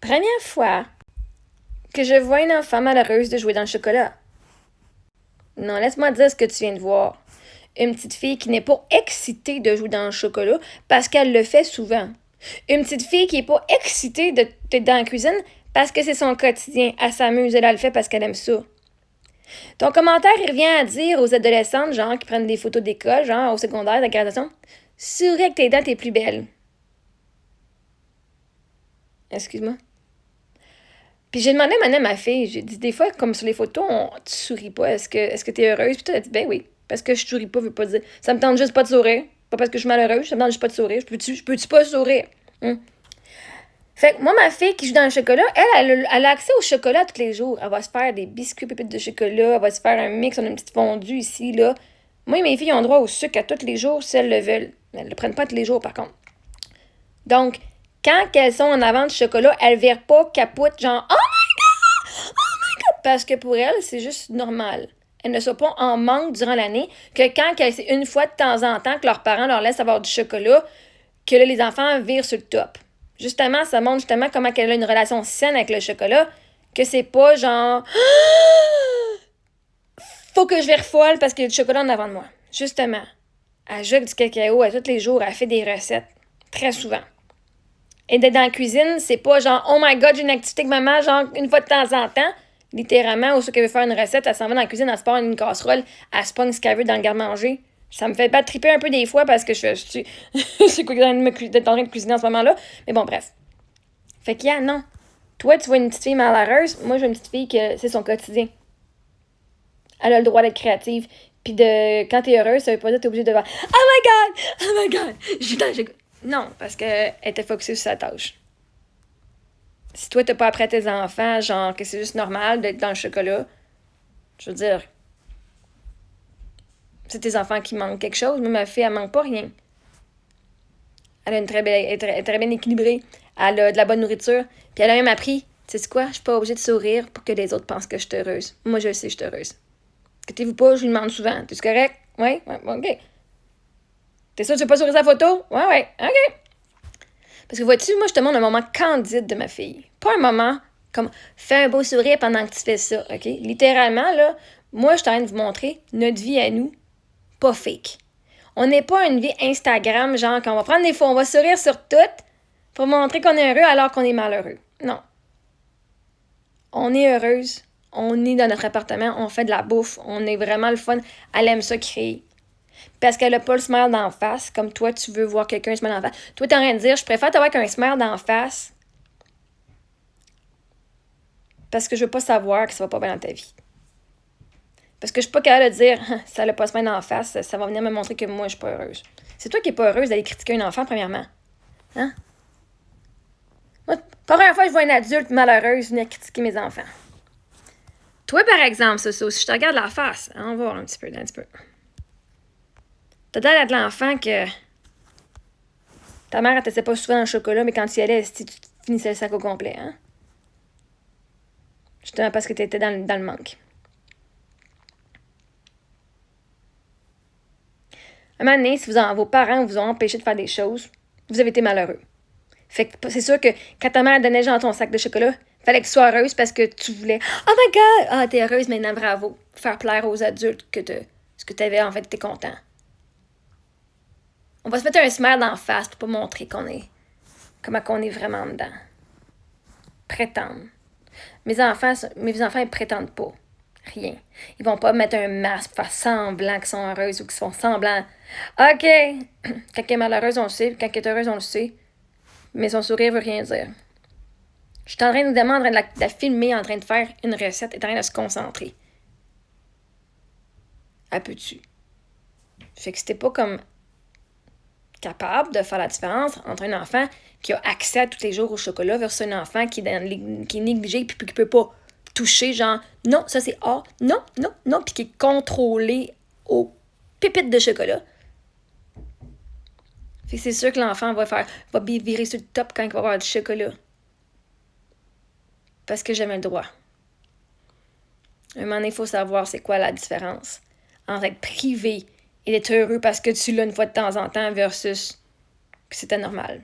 Première fois que je vois une enfant malheureuse de jouer dans le chocolat. Non, laisse-moi dire ce que tu viens de voir. Une petite fille qui n'est pas excitée de jouer dans le chocolat parce qu'elle le fait souvent. Une petite fille qui n'est pas excitée d'être dans la cuisine parce que c'est son quotidien. Elle s'amuse, elle le fait parce qu'elle aime ça. Ton commentaire, il revient à dire aux adolescentes, genre, qui prennent des photos d'école, genre, au secondaire, de la graduation, souris avec tes dents, t'es plus belle. Excuse-moi. Puis j'ai demandé à ma fille, j'ai dit, des fois, comme sur les photos, tu souris pas. Est-ce que t'es heureuse? Puis toi, elle a dit, ben oui. Parce que je souris pas, veut pas dire. Ça me tente juste pas de sourire. Pas parce que je suis malheureuse, ça me tente juste pas de sourire. Je peux-tu pas sourire? Fait que moi, ma fille qui joue dans le chocolat, elle a accès au chocolat tous les jours. Elle va se faire des biscuits pépites de chocolat, elle va se faire un mix, on a une petite fondue ici, là. Moi, mes filles ont droit au sucre à tous les jours si elles le veulent. Mais elles le prennent pas tous les jours, par contre. Donc, quand elles sont en avant du chocolat, elles verrent pas capote, genre, oh my god! Parce que pour elles, c'est juste normal. Elles ne sont pas en manque durant l'année, que quand c'est une fois de temps en temps que leurs parents leur laissent avoir du chocolat, que là, les enfants virent sur le top. Justement, ça montre justement comment elle a une relation saine avec le chocolat, que c'est pas genre faut que je vire folle parce qu'il y a du chocolat en avant de moi. Justement, elle joue avec du cacao à tous les jours, elle fait des recettes, très souvent. Et d'être dans la cuisine, c'est pas genre oh my god, j'ai une activité avec maman, genre une fois de temps en temps. Littéralement, ou ceux qui veut faire une recette, elle s'en va dans la cuisine, elle se part une casserole, elle se pogne ce qu'elle veut dans le garde-manger. Ça me fait pas triper un peu des fois parce que je suis d'être en train de cuisiner en ce moment-là. Mais bon, bref. Fait qu'il y a, non. Toi, tu vois une petite fille malheureuse. Moi, j'ai une petite fille que c'est son quotidien. Elle a le droit d'être créative. Puis quand t'es heureuse, ça veut pas dire que t'es obligée de faire oh my god, non, parce qu'elle était focusée sur sa tâche. Si toi, t'as pas appris à tes enfants, genre, que c'est juste normal d'être dans le chocolat, je veux dire, c'est tes enfants qui manquent quelque chose, mais ma fille, elle manque pas rien. Elle a une elle est très bien équilibrée. Elle a de la bonne nourriture. Puis elle a même appris, tu sais quoi, je suis pas obligée de sourire pour que les autres pensent que je suis heureuse. Moi, je le sais, je suis heureuse. Inquiétez-vous pas, je lui demande souvent. T'es correct? Oui? Ouais, ok. T'es sûr que tu veux pas sourire sa photo? Ouais, ok. Parce que vois-tu, moi, je te demande un moment candide de ma fille. Pas un moment comme fais un beau sourire pendant que tu fais ça, ok? Littéralement, là, moi, je suis en train de vous montrer notre vie à nous, pas fake. On n'est pas une vie Instagram, genre qu'on va prendre des photos, on va sourire sur tout pour montrer qu'on est heureux alors qu'on est malheureux. Non. On est heureuse, on est dans notre appartement, on fait de la bouffe, on est vraiment le fun. Elle aime ça créer. Parce qu'elle n'a pas le smile d'en face, comme toi, tu veux voir quelqu'un smile d'en face. Toi, t'es en train de dire, je préfère t'avoir qu'un smile d'en face parce que je veux pas savoir que ça va pas bien dans ta vie. Parce que je suis pas capable de dire, ça n'a pas smile d'en face, ça va venir me montrer que moi, je suis pas heureuse. C'est toi qui n'es pas heureuse d'aller critiquer un enfant, premièrement. Hein? Moi, première fois que je vois une adulte malheureuse venir critiquer mes enfants. Toi, par exemple, ça, si je te regarde la face, hein, on va voir un petit peu. T'as l'air d'être l'enfant que ta mère, elle te laissait pas souvent dans le chocolat, mais quand tu y allais, tu finissais le sac au complet, hein? Justement parce que t'étais dans le manque. Un moment donné, si vos parents vous ont empêché de faire des choses, vous avez été malheureux. Fait que c'est sûr que quand ta mère donnait genre ton sac de chocolat, fallait que tu sois heureuse parce que tu voulais oh my god! Ah, t'es heureuse maintenant, bravo. Faire plaire aux adultes que ce que t'avais, en fait, t'es content. On va se mettre un smile d'en face pour pas montrer comment qu'on est vraiment dedans. Prétendre. Mes enfants, ils prétendent pas. Rien. Ils vont pas mettre un masque pour faire semblant qu'ils sont heureuses ou qu'ils sont semblants. OK. Quand elle est malheureuse, on le sait. Quand elle est heureuse, on le sait. Mais son sourire veut rien dire. Je suis en train de la filmer, en train de faire une recette, et en train de se concentrer. Elle peut-tu? Fait que c'était pas comme capable de faire la différence entre un enfant qui a accès à tous les jours au chocolat versus un enfant qui est négligé et qui peut pas toucher, genre non, ça c'est A, non, puis qui est contrôlé aux pépites de chocolat. Fait que c'est sûr que l'enfant va virer sur le top quand il va avoir du chocolat. Parce que j'aime le droit. Un moment donné, il faut savoir c'est quoi la différence entre être privé et d'être heureux parce que tu l'as une fois de temps en temps versus que c'était normal.